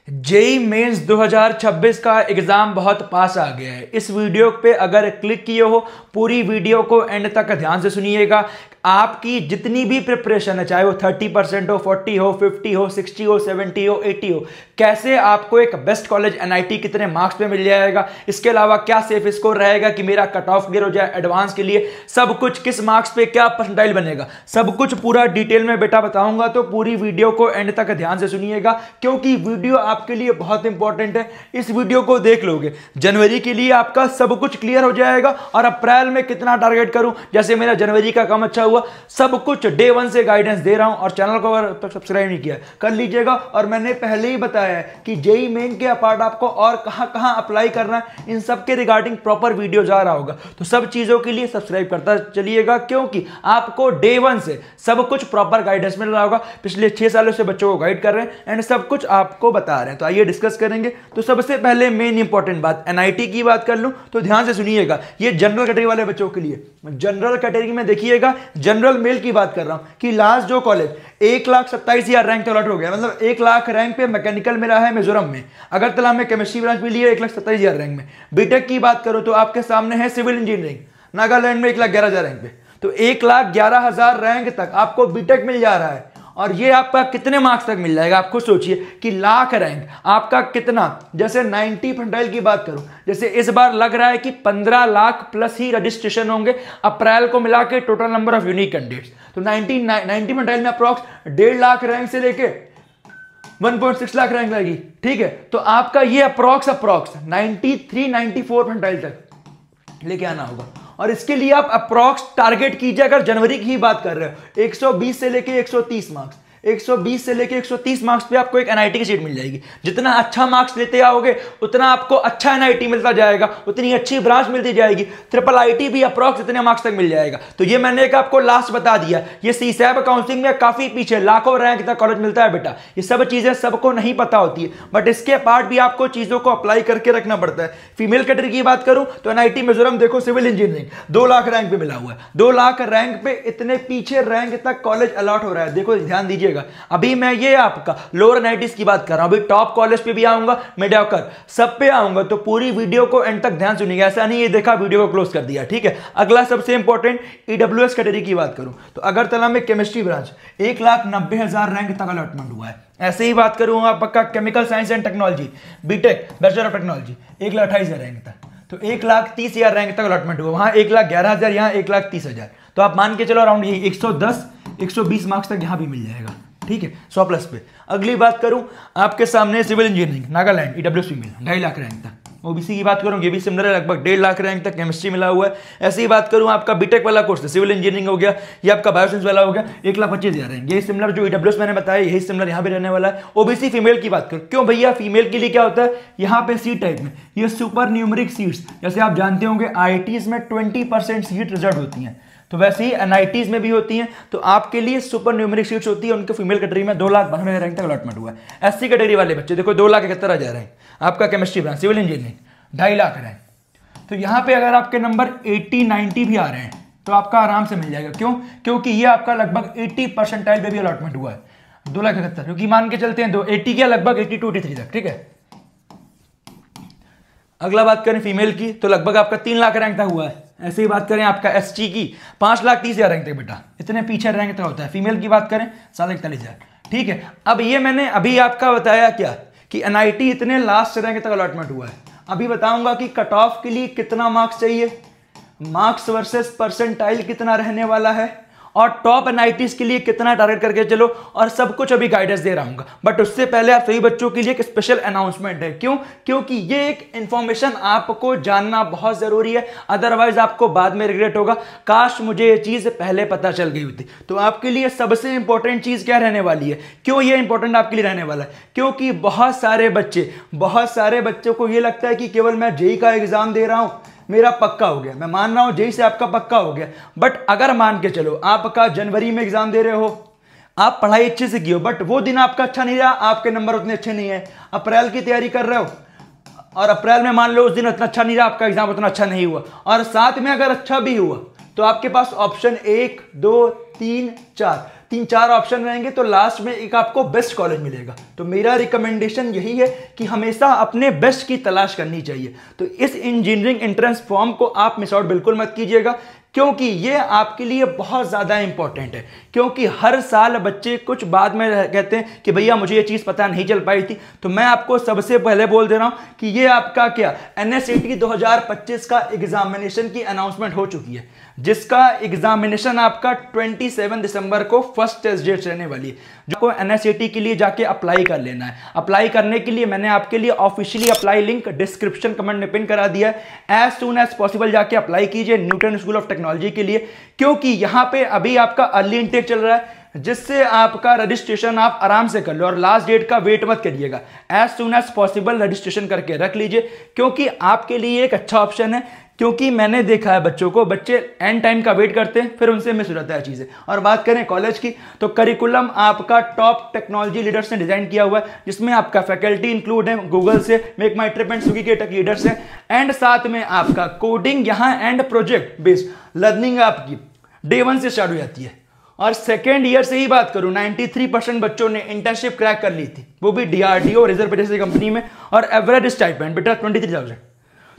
JEE mains 2026 का exam बहुत पास आ गया है। इस वीडियो पे अगर क्लिक किए हो, पूरी वीडियो को एंड तक ध्यान से सुनिएगा। आपकी जितनी भी प्रिपरेशन है, चाहे वो 30% हो, 40 हो, 50 हो, 60 हो, 70 हो, 80 हो, कैसे आपको एक बेस्ट कॉलेज एनआईटी कितने मार्क्स पे मिल जाएगा, इसके अलावा क्या सेफ स्कोर रहेगा कि मेरा कट ऑफ क्लियर हो जाए एडवांस के लिए, सब कुछ किस मार्क्स पे क्या परसेंटाइल बनेगा, सब कुछ पूरा डिटेल में बेटा बताऊंगा। तो पूरी वीडियो को एंड तक ध्यान से सुनिएगा, क्योंकि वीडियो आपके लिए बहुत इंपॉर्टेंट है। इस वीडियो को देख लोगे, जनवरी के लिए आपका सब कुछ क्लियर हो जाएगा। और अप्रैल में कितना टारगेट करूं, जैसे मेरा जनवरी का काम अच्छा हुआ, सब कुछ डे 1 से गाइडेंस दे रहा हूं। और चैनल को अगर तक सब्सक्राइब नहीं किया कर लीजिएगा। और मैंने पहले ही बताया है कि जेई मेन के अपार्ट आपको और कहां अप्लाई करना है, इन सब के रिगार्डिंग प्रॉपर वीडियो जा रहा होगा। तो सब चीजों के लिए सब्सक्राइब करता चलिएगा, क्योंकि आपको डे 1 से सब कुछ प्रॉपर गाइडेंस मिल रहा होगा। पिछले 6 सालों से बच्चों को गाइड कर रहे हैं एंड सब कुछ आपको बता रहे हैं। तो आइए डिस्कस करेंगे। तो सबसे पहले मेन इंपॉर्टेंट बात, एनआईटी की बात कर लूं तो ध्यान से सुनिएगा। ये जनरल कैटेगरी वाले बच्चों के लिए, जनरल कैटेगरी में देखिएगा, जनरल मेल की बात कर रहा हूं कि लास्ट जो कॉलेज 1,27,000 रैंक तक अलॉट हो गया, मतलब 1 लाख रैंक पे मैकेनिकल मिला है मिजोरम में, अगरतला में केमिस्ट्री ब्रांच मिली है 1,27,000 रैंक में। बीटेक की बात करो तो आपके सामने है सिविल इंजीनियरिंग नागालैंड में 1,11,000 रैंक पे। तो 1,11,000 रैंक तक आपको बीटेक मिल जा रहा है। और ये आपका कितने मार्क्स तक मिल जाएगा, आप खुद सोचिए कि लाख रैंक आपका कितना। जैसे 90 परसेंटाइल की बात करूं, जैसे इस बार लग रहा है कि 15 लाख प्लस ही रजिस्ट्रेशन होंगे अप्रैल को मिला के, total number of unique candidates. तो 90 परसेंटाइल में अप्रॉक्स 1.5 लाख रैंक से लेके 1.6 लाख रैंक लगेगी। ठीक है, तो आपका ये अप्रॉक्स 93-94 परसेंटाइल तक लेके आना होगा। और इसके लिए आप अप्रॉक्स टारगेट कीजिए, अगर जनवरी की ही बात कर रहे हो, 120 से लेके 130 मार्क्स, 120 से लेके 130 मार्क्स पे आपको एक एनआईटी की सीट मिल जाएगी। जितना अच्छा मार्क्स लेते आओगे उतना आपको अच्छा एनआईटी मिलता जाएगा, उतनी अच्छी ब्रांच मिलती जाएगी। ट्रिपल आईटी भी अप्रॉक्स इतने मार्क्स तक मिल जाएगा। तो ये मैंने एक आपको लास्ट बता दिया, ये सीसैब काउंसलिंग में काफी पीछे, लाखों रैंक तक कॉलेज मिलता है बेटा। ये सब चीजें सबको नहीं पता होती है, बट इसके पार्ट भी आपको चीजों को अप्लाई करके रखना पड़ता है। फीमेल कैटेगरी की बात करूं तो एनआईटी मिजोरम देखो, सिविल इंजीनियरिंग 2 लाख रैंक पे मिला हुआ है। 2 लाख रैंक पे इतने पीछे रैंक तक कॉलेज अलॉट हो रहा है। देखो ध्यान दीजिएगा, अभी मैं ये आपका लोअर एनआईटीज की बात कर रहा हूं, अभी टॉप कॉलेज पे भी आऊंगा, मेडियोकर सब पे आऊंगा। तो पूरी वीडियो को एंड तक ध्यान सुनिएगा, ऐसा नहीं ये देखा वीडियो को क्लोज कर दिया। ठीक है, अगला सबसे इंपॉर्टेंट ईडब्ल्यूएस कैटेगरी की बात करूं तो अगरतला में केमिस्ट्री ब्रांच 1,90,000 रैंक तक अलॉटमेंट हुआ है। ऐसे ही बात करूं आपका chemical science and technology BTech bachelor of technology 1,28,000 रैंक तक, तो 1,30,000 रैंक तक अलॉटमेंट हुआ। वहां 1,11,000, यहाँ 1,30,000। तो आप मान के चलो अराउंड यही 110-120 मार्क्स तक यहां भी मिल जाएगा। ठीक है, 100 प्लस पे। अगली बात करूं आपके सामने civil engineering Nagaland EWS female 2.5 lakh rank तक। ओबीसी की बात करूं, ये भी सिमिलर है, लगभग 1.5 लाख रैंक तक केमिस्ट्री मिला हुआ है। ऐसे ही बात करूं आपका बीटेक वाला कोर्स सिविल इंजीनियरिंग हो गया, ये आपका बायोसाइंस वाला हो गया, 1,25,000 रैंक। ये सिमिलर जो ईडब्ल्यूएस मैंने बताया, यही सिमिलर यहाँ भी रहने वाला है। ओबीसी फीमेल की बात करूं, क्यों भैया फीमेल के लिए क्या होता है यहाँ पे सी टाइप में, ये सुपर न्यूमेरिक सीट्स, जैसे आप जानते होंगे आईआईटीज में 20% सीट रिजर्व होती हैं, तो वैसे ही एनआईटीज में भी होती हैं। तो आपके लिए सुपर न्यूमेरिक सीट्स होती है, उनके फीमेल कैटेगरी में 2,92,000 रैंक तक अलॉटमेंट हुआ है। एससी कैटेगरी वाले बच्चे देखो 2,71,000 रैंक, आपका chemistry branch civil engineering 2.5 lakh rank. तो यहाँ पे अगर आपके नंबर 80-90 भी आ रहे हैं तो आपका आराम से मिल जाएगा। क्यों? क्योंकि ये आपका लगभग 80 परसेंटाइल पे भी अलॉटमेंट हुआ है, 2,71,000, क्योंकि मान के चलते हैं 80 क्या लगभग 82-83 तक। ठीक है, अगला बात करें फीमेल की तो लगभग आपका 3 लाख रैंक तक हुआ है। ऐसे ही बात करें आपका एसटी की 5,30,000 रैंक तक बेटा, इतने पीछे रैंक तक होता है। फीमेल की बात करें 41,000। ठीक है, अब ये मैंने अभी आपका बताया क्या कि एनआईटी इतने लास्ट रैंक तक अलॉटमेंट हुआ है। अभी बताऊंगा कि कट ऑफ के लिए कितना मार्क्स चाहिए, मार्क्स वर्सेस परसेंटाइल कितना रहने वाला है, और टॉप एनआईटीज के लिए कितना टारगेट करके चलो, और सब कुछ अभी गाइडेंस दे रहा हूं। बट उससे पहले आप सभी बच्चों के लिए एक स्पेशल अनाउंसमेंट है। क्यों? क्योंकि ये एक इंफॉर्मेशन आपको जानना बहुत जरूरी है, अदरवाइज आपको बाद में रिग्रेट होगा, काश मुझे ये चीज पहले पता चल गई होती। तो आपके लिए सबसे इंपॉर्टेंट चीज क्या रहने वाली है, क्यों ये इंपॉर्टेंट आपके लिए रहने वाला है? क्योंकि बहुत सारे बच्चों को ये लगता है कि केवल मैं जेई का एग्जाम दे रहा हूं, मेरा पक्का हो गया। मैं मान रहा हूं जेई से आपका पक्का हो गया, बट अगर मान के चलो आपका जनवरी में एग्जाम दे रहे हो, आप पढ़ाई अच्छे से की हो, बट वो दिन आपका अच्छा नहीं रहा, आपके नंबर उतने अच्छे नहीं है, अप्रैल की तैयारी कर रहे हो और अप्रैल में मान लो उस दिन उतना अच्छा नहीं रहा, आपका एग्जाम उतना अच्छा नहीं हुआ, और साथ में अगर अच्छा भी हुआ तो आपके पास ऑप्शन 1, 2, 3, 4 3-4 ऑप्शन रहेंगे तो लास्ट में एक आपको बेस्ट कॉलेज मिलेगा। तो मेरा रिकमेंडेशन यही है कि हमेशा अपने बेस्ट की तलाश करनी चाहिए। तो इस इंजीनियरिंग एंट्रेंस फॉर्म को आप मिस आउट बिल्कुल मत कीजिएगा, क्योंकि ये आपके लिए बहुत ज़्यादा इंपॉर्टेंट है। क्योंकि हर साल बच्चे कुछ बाद में कहते हैं कि भैया मुझे ये चीज़ पता नहीं चल पाई थी। तो मैं आपको सबसे पहले बोल दे रहा हूँ कि ये आपका क्या NSET 2025 का एग्जामिनेशन की अनाउंसमेंट हो चुकी है, जिसका एग्जामिनेशन आपका 27 दिसंबर को फर्स्ट टेस्ट डेट रहने वाली है, जो को NSET के लिए जाके अप्लाई कर लेना है। अप्लाई करने के लिए मैंने आपके लिए officially apply link description comment में पिन करा दिया है। एज सून एज पॉसिबल जाके अप्लाई कीजिए न्यूटन स्कूल ऑफ टेक्नोलॉजी के लिए, क्योंकि यहाँ पे अभी आपका अर्ली इंटेक चल रहा है, जिससे आपका रजिस्ट्रेशन आप आराम से कर लो और लास्ट डेट का वेट मत करिएगा। As soon as possible registration करके रख लीजिए, क्योंकि आपके लिए एक अच्छा ऑप्शन है। क्योंकि मैंने देखा है बच्चों को, बच्चे एंड टाइम का वेट करते हैं, फिर उनसे मिस हो जाता है चीज़ें। और बात करें कॉलेज की, तो करिकुलम आपका टॉप टेक्नोलॉजी लीडर्स ने डिजाइन किया हुआ है, जिसमें आपका फैकल्टी इंक्लूड है गूगल से, make my trip and Swiggy के टेक लीडर्स हैं, एंड साथ में आपका कोडिंग यहाँ एंड प्रोजेक्ट बेस्ड लर्निंग आपकी डे 1 से स्टार्ट हो जाती है। और सेकेंड ईयर से ही बात करूं, 93% बच्चों ने इंटर्नशिप क्रैक कर ली थी, वो भी DRDO रिजर्व जैसी कंपनी में, और एवरेज स्टाइपेंड बेटा 23,000।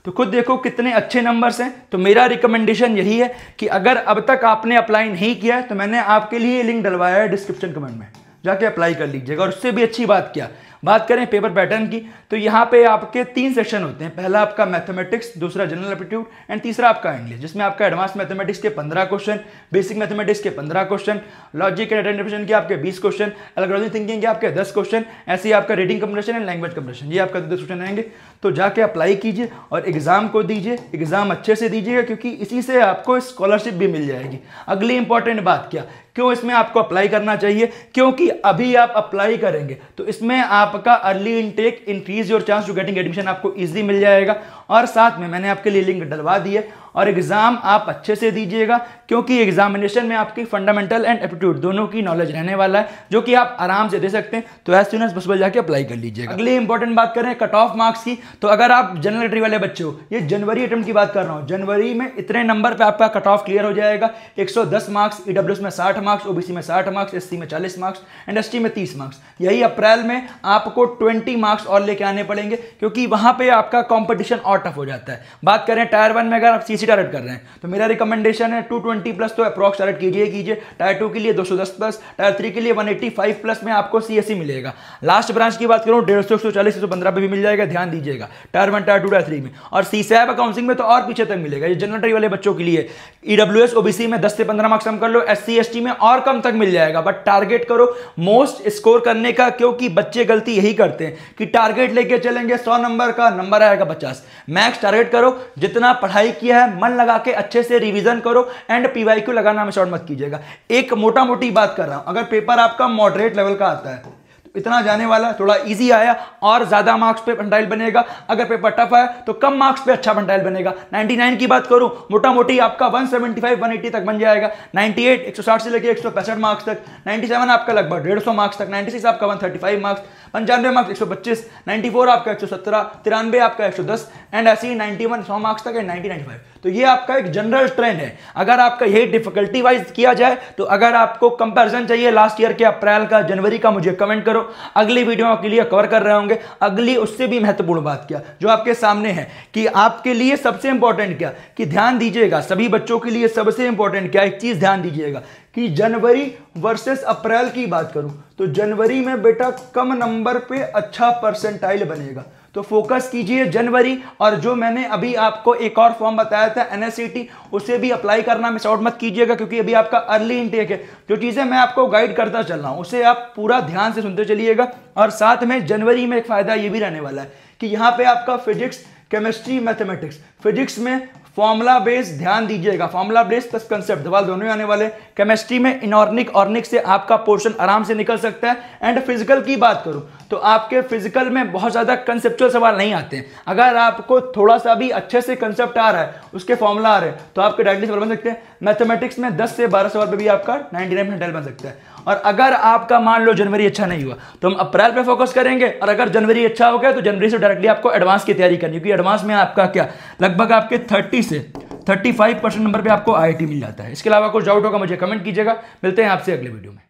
तो खुद देखो कितने अच्छे नंबर्स हैं। तो मेरा रिकमेंडेशन यही है कि अगर अब तक आपने अप्लाई नहीं किया है तो मैंने आपके लिए लिंक डलवाया है डिस्क्रिप्शन कमेंट में, जाके अप्लाई कर लीजिएगा। और उससे भी अच्छी बात क्या, बात करें पेपर पैटर्न की, तो यहाँ पे आपके 3 सेक्शन होते हैं। पहला आपका मैथमेटिक्स, दूसरा जनरल एप्टीट्यूड एंड तीसरा आपका इंग्लिश, जिसमें आपका एडवांस मैथमेटिक्स के 15 क्वेश्चन, बेसिक मैथमेटिक्स के 15 क्वेश्चन, लॉजिक एंड इंटरप्रिटेशन के आपके 20 क्वेश्चन, एल्गोरिथमिक थिंकिंग के आपके 10 क्वेश्चन, ऐसे ही आपका reading compression and language compression, ये आपका 10 क्वेश्चन रहेंगे। तो जाके अप्लाई कीजिए और एग्जाम को दीजिए, एग्जाम अच्छे से दीजिएगा, क्योंकि इसी से आपको स्कॉलरशिप भी मिल जाएगी। अगली इंपॉर्टेंट बात क्या, क्यों इसमें आपको अप्लाई करना चाहिए, क्योंकि अभी आप अप्लाई करेंगे तो इसमें आपका early intake increase your chance to getting admission आपको इजीली मिल जाएगा। और साथ में मैंने आपके लिए लिंक डलवा दी है, और एग्जाम आप अच्छे से दीजिएगा, क्योंकि एग्जामिनेशन में आपकी फंडामेंटल एंड एप्टीट्यूड दोनों की नॉलेज रहने वाला है, जो कि आप आराम से दे सकते हैं। तो एज सून एज पॉसिबल जाके अप्लाई कर लीजिएगा। अगली इंपॉर्टेंट बात करें कट ऑफ मार्क्स की, तो अगर आप जनरल कैटेगरी वाले बच्चे हो, ये जनवरी अटेम्प्ट की बात कर रहा हूं, जनवरी में इतने नंबर पे आपका कट ऑफ क्लियर हो जाएगा। 110 मार्क्स, ईडब्ल्यूएस में 60 मार्क्स, ओबीसी में 60 मार्क्स, एससी में 40 मार्क्स एंड एसटी में 30 मार्क्स। यही अप्रैल में आपको 20 मार्क्स और लेके आने पड़ेंगे, क्योंकि वहां पे आपका कॉम्पिटिशन और टफ हो जाता है। बात करें टायर 1 में अगर आप सीसी टारगेट कर रहे हैं, तो मेरा रिकमेंडेशन है 220 प्लस तो अप्रॉक्स टारगेट कीजिए। टायर 2 के लिए 210 प्लस, टायर 3 के लिए 185 प्लस में आपको सीएससी मिलेगा। लास्ट ब्रांच की बात करूं 150, 140, 115 पे भी मिल जाएगा, ध्यान दीजिएगा टायर 1, टायर 2, टायर 3 में। और सीसैब अकाउंटिंग में तो और पीछे तक मिलेगा, ये जनरल कैटेगरी वाले बच्चों के लिए। ईडब्ल्यूएस ओबीसी में 10 से 15 मार्क्स कम कर लो, एससी एसटी में और कम तक मिल जाएगा, बट टारगेट करो मोस्ट स्कोर करने का, क्योंकि बच्चे गलती यही करते हैं कि टारगेट लेके चलेंगे 100 नंबर का, नंबर आएगा 50। मैक्स टारगेट करो, जितना पढ़ाई किया है मन लगा के अच्छे से रिवीजन करो एंड पीवाईक्यू लगाना में शॉर्ट मत कीजिएगा। एक मोटा मोटी बात कर रहा हूं, अगर पेपर आपका मॉडरेट लेवल का आता है तो इतना जाने वाला, थोड़ा इजी आया और ज्यादा मार्क्स पे फंटाइल बनेगा। अगर पेपर टफ आया तो कम मार्क्स पे अच्छा फंटाइल बनेगा। 99 की बात करूं, मोटा मोटी आपका 175 180 तक बन जाएगा। 98 160 से लेके 165 मार्क्स तक, 97 आपका लगभग 150 मार्क्स तक, 96 आपका 135 मार्क्स, 95 मार्क्स 125, 94 आपका 117, 93 आपका 110 एंड ऐसे ही 91 100 मार्क्स तक एंड 90 95। तो ये आपका एक जनरल ट्रेंड है। अगर आपका यही डिफिकल्टी वाइज किया जाए, तो अगर आपको कंपैरिजन चाहिए लास्ट ईयर के अप्रैल का, जनवरी का, मुझे कमेंट करो, अगली वीडियो के लिए कवर कर रहे होंगे। अगली उससे भी महत्वपूर्ण बात क्या जो आपके सामने है, कि आपके लिए सबसे इंपॉर्टेंट क्या, कि ध्यान दीजिएगा सभी बच्चों के लिए सबसे इंपॉर्टेंट क्या, एक चीज ध्यान दीजिएगा कि जनवरी वर्सेस अप्रैल की बात करूं तो जनवरी में बेटा कम नंबर पे अच्छा परसेंटाइल बनेगा, तो फोकस कीजिए जनवरी। और जो मैंने अभी आपको एक और फॉर्म बताया था NSET, उसे भी अप्लाई करना मिस आउट मत कीजिएगा, क्योंकि अभी आपका अर्ली इंटेक है। जो चीजें मैं आपको गाइड करता चल रहा हूं उसे आप पूरा ध्यान से सुनते चलिएगा। और साथ में जनवरी में एक फायदा ये भी रहने वाला है कि यहाँ पे आपका फिजिक्स, केमिस्ट्री, मैथमेटिक्स, फिजिक्स में फॉर्मूला बेस, ध्यान दीजिएगा फॉर्मूला बेस प्लस कंसेप्ट सवाल दोनों ही आने वाले। केमिस्ट्री में इनऑर्निक ऑर्निक से आपका पोर्शन आराम से निकल सकता है। एंड फिजिकल की बात करूं तो आपके फिजिकल में बहुत ज्यादा कंसेप्चुअल सवाल नहीं आते हैं। अगर आपको थोड़ा सा भी अच्छे से कंसेप्ट आ रहा है, उसके फॉर्मूला आ रहे हैं, तो आपके डायरेक्टली सवाल बन सकते हैं। मैथमेटिक्स में 10 से 12 सवाल पे भी आपका 99% बन सकता है। और अगर आपका मान लो जनवरी अच्छा नहीं हुआ तो हम अप्रैल पे फोकस करेंगे, और अगर जनवरी अच्छा हो गया तो जनवरी से डायरेक्टली आपको एडवांस की तैयारी करनी, क्योंकि एडवांस में आपका क्या लगभग आपके 30 से 35% नंबर पे आपको IIT मिल जाता है। इसके अलावा कुछ डाउट होगा मुझे कमेंट कीजिएगा। मिलते हैं आपसे अगले वीडियो में।